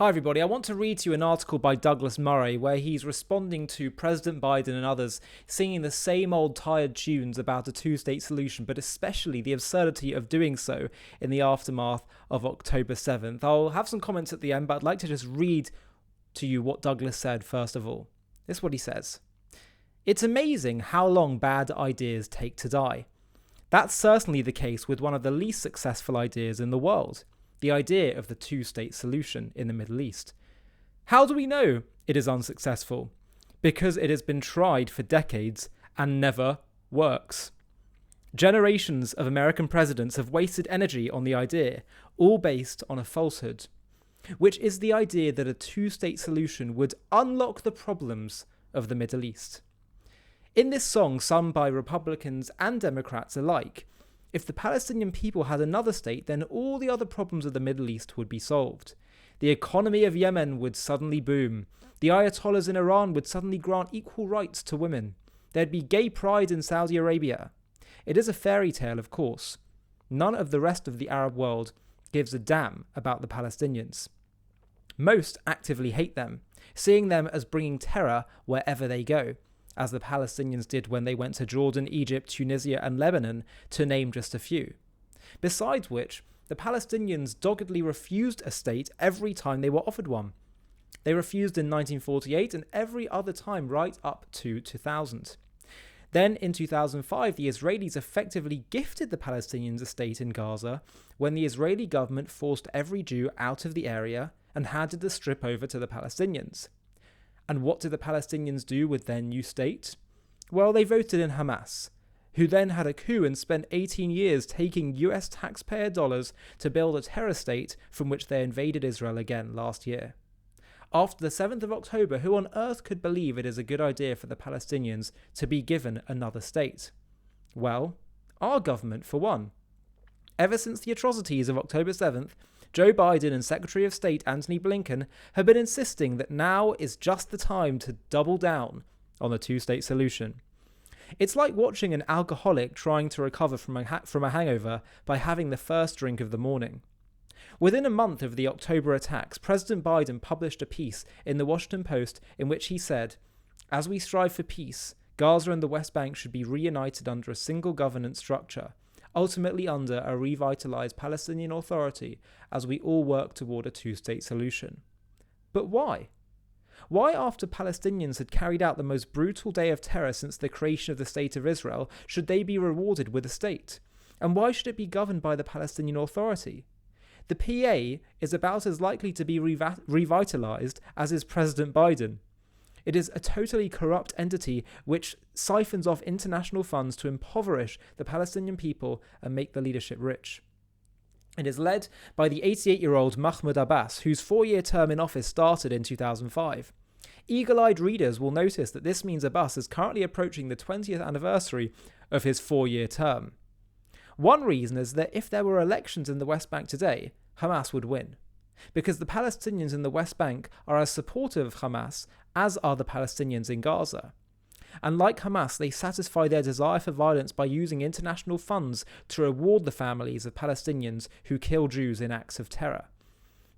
Hi everybody, I want to read to you an article by Douglas Murray where he's responding to President Biden and others singing the same old tired tunes about a two-state solution, but especially the absurdity of doing so in the aftermath of October 7th. I'll have some comments at the end, but I'd like to just read to you what Douglas said first of all. This is what he says. It's amazing how long bad ideas take to die. That's certainly the case with one of the least successful ideas in the world. The idea of the two-state solution in the Middle East. How do we know it is unsuccessful? Because it has been tried for decades and never works. Generations of American presidents have wasted energy on the idea, all based on a falsehood, which is the idea that a two-state solution would unlock the problems of the Middle East. In this song, sung by Republicans and Democrats alike, if the Palestinian people had another state, then all the other problems of the Middle East would be solved. The economy of Yemen would suddenly boom. The Ayatollahs in Iran would suddenly grant equal rights to women. There'd be gay pride in Saudi Arabia. It is a fairy tale, of course. None of the rest of the Arab world gives a damn about the Palestinians. Most actively hate them, seeing them as bringing terror wherever they go, as the Palestinians did when they went to Jordan, Egypt, Tunisia and Lebanon, to name just a few. Besides which, the Palestinians doggedly refused a state every time they were offered one. They refused in 1948 and every other time right up to 2000. Then in 2005, the Israelis effectively gifted the Palestinians a state in Gaza when the Israeli government forced every Jew out of the area and handed the strip over to the Palestinians. And what did the Palestinians do with their new state? Well, they voted in Hamas, who then had a coup and spent 18 years taking US taxpayer dollars to build a terror state from which they invaded Israel again last year. After the 7th of October, who on earth could believe it is a good idea for the Palestinians to be given another state? Well, our government for one. Ever since the atrocities of October 7th, Joe Biden and Secretary of State Antony Blinken have been insisting that now is just the time to double down on the two-state solution. It's like watching an alcoholic trying to recover from a hangover by having the first drink of the morning. Within a month of the October attacks, President Biden published a piece in the Washington Post in which he said, "As we strive for peace, Gaza and the West Bank should be reunited under a single governance structure, ultimately under a revitalized Palestinian Authority as we all work toward a two-state solution." But why? Why, after Palestinians had carried out the most brutal day of terror since the creation of the State of Israel, should they be rewarded with a state? And why should it be governed by the Palestinian Authority? The PA is about as likely to be revitalized as is President Biden. It is a totally corrupt entity which siphons off international funds to impoverish the Palestinian people and make the leadership rich. It is led by the 88-year-old Mahmoud Abbas, whose 4-year term in office started in 2005. Eagle-eyed readers will notice that this means Abbas is currently approaching the 20th anniversary of his 4-year term. One reason is that if there were elections in the West Bank today, Hamas would win, because the Palestinians in the West Bank are as supportive of Hamas as are the Palestinians in Gaza. And like Hamas, they satisfy their desire for violence by using international funds to reward the families of Palestinians who kill Jews in acts of terror.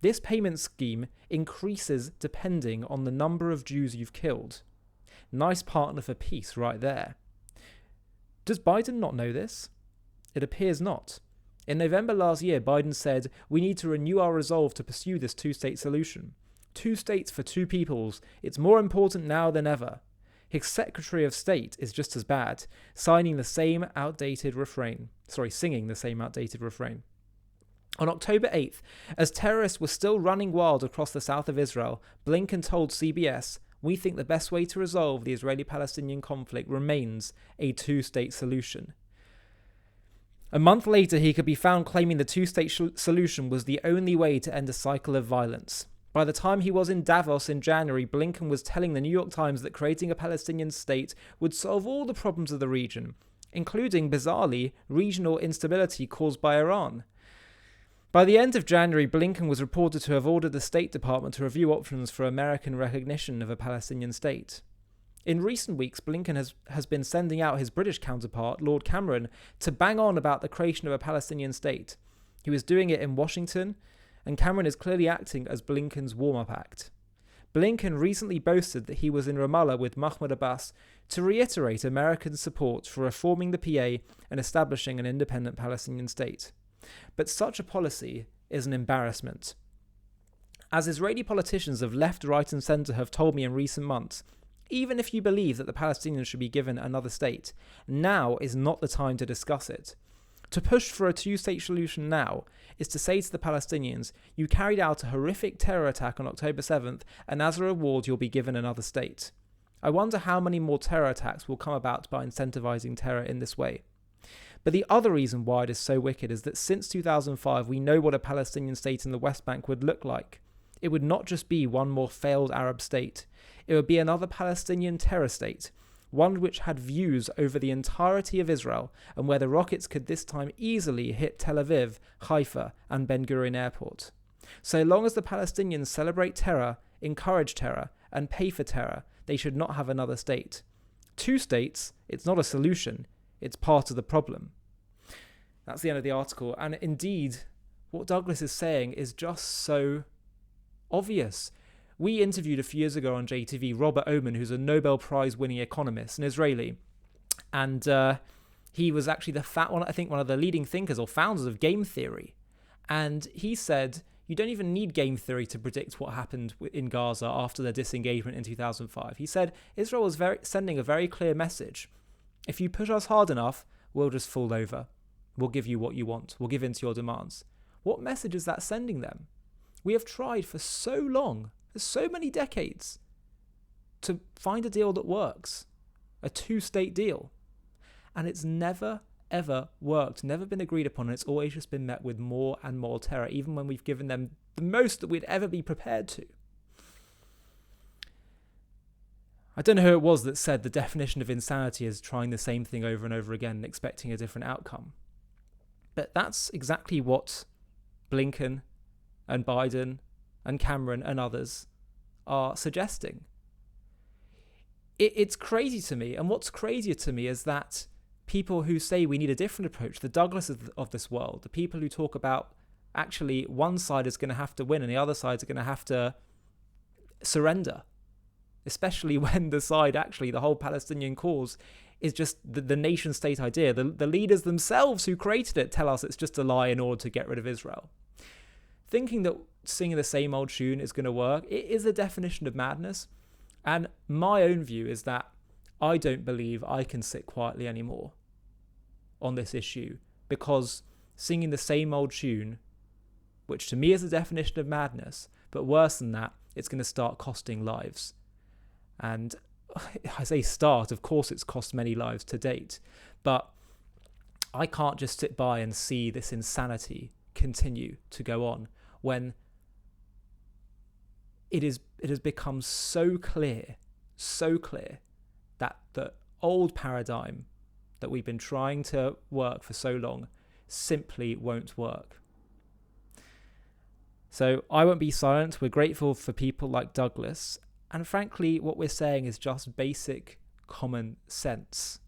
This payment scheme increases depending on the number of Jews you've killed. Nice partner for peace right there. Does Biden not know this? It appears not. In November last year, Biden said, "We need to renew our resolve to pursue this two-state solution. 2 states for 2 peoples. It's more important now than ever." His Secretary of State is just as bad, singing the same outdated refrain. On October 8th, as terrorists were still running wild across the south of Israel, Blinken told CBS, "We think the best way to resolve the Israeli-Palestinian conflict remains a two-state solution." A month later, he could be found claiming the two-state solution was the only way to end a cycle of violence. By the time he was in Davos in January, Blinken was telling the New York Times that creating a Palestinian state would solve all the problems of the region, including, bizarrely, regional instability caused by Iran. By the end of January, Blinken was reported to have ordered the State Department to review options for American recognition of a Palestinian state. In recent weeks, Blinken has been sending out his British counterpart, Lord Cameron, to bang on about the creation of a Palestinian state. He was doing it in Washington, and Cameron is clearly acting as Blinken's warm-up act. Blinken recently boasted that he was in Ramallah with Mahmoud Abbas to reiterate American support for reforming the PA and establishing an independent Palestinian state. But such a policy is an embarrassment. As Israeli politicians of left, right and centre have told me in recent months, even if you believe that the Palestinians should be given another state, now is not the time to discuss it. To push for a two-state solution now is to say to the Palestinians, you carried out a horrific terror attack on October 7th, and as a reward you'll be given another state. I wonder how many more terror attacks will come about by incentivizing terror in this way. But the other reason why it is so wicked is that since 2005 we know what a Palestinian state in the West Bank would look like. It would not just be one more failed Arab state. It would be another Palestinian terror state, one which had views over the entirety of Israel and where the rockets could this time easily hit Tel Aviv, Haifa and Ben Gurion Airport. So long as the Palestinians celebrate terror, encourage terror and pay for terror, they should not have another state. Two states, it's not a solution, it's part of the problem. That's the end of the article. And indeed, what Douglas is saying is just so obvious. We interviewed a few years ago on JTV Robert Oman, who's a Nobel Prize winning economist, an Israeli, and he was actually one of the leading thinkers or founders of game theory. And he said you don't even need game theory to predict what happened in Gaza after their disengagement in 2005. He said Israel was sending a very clear message. If you push us hard enough, we'll just fall over. We'll give you what you want. We'll give in to your demands. What message is that sending them? We have tried for so long, for so many decades, to find a deal that works, a two-state deal. And it's never, ever worked, never been agreed upon, and it's always just been met with more and more terror, even when we've given them the most that we'd ever be prepared to. I don't know who it was that said the definition of insanity is trying the same thing over and over again and expecting a different outcome. But that's exactly what Blinken and Biden and Cameron and others are suggesting. It's crazy to me, and what's crazier to me is that people who say we need a different approach, the Douglases of this world, the people who talk about actually one side is going to have to win and the other side is going to have to surrender, especially when the side, actually the whole Palestinian cause, is just the nation state idea. The leaders themselves who created it tell us it's just a lie in order to get rid of Israel. Thinking that singing the same old tune is going to work, it is a definition of madness. And my own view is that I don't believe I can sit quietly anymore on this issue, because singing the same old tune, which to me is a definition of madness, but worse than that, it's going to start costing lives. And I say start, of course it's cost many lives to date, but I can't just sit by and see this insanity continue to go on when it has become so clear that the old paradigm that we've been trying to work for so long simply won't work. So I won't be silent. We're grateful for people like Douglas. And frankly, what we're saying is just basic common sense.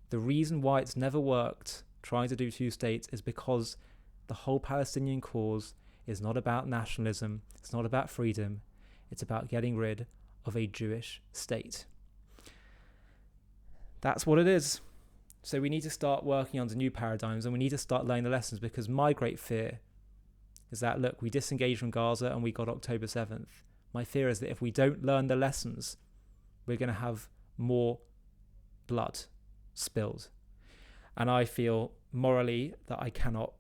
The reason why it's never worked trying to do two states is because the whole Palestinian cause is not about nationalism, it's not about freedom, it's about getting rid of a Jewish state. That's what it is. So we need to start working under new paradigms, and we need to start learning the lessons, because my great fear is that, look, we disengaged from Gaza and we got October 7th. My fear is that if we don't learn the lessons, we're going to have more blood spilled. And I feel morally that I cannot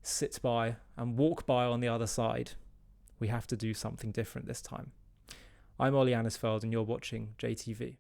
sit by and walk by on the other side. We have to do something different this time. I'm Ollie Annisfeld and you're watching JTV.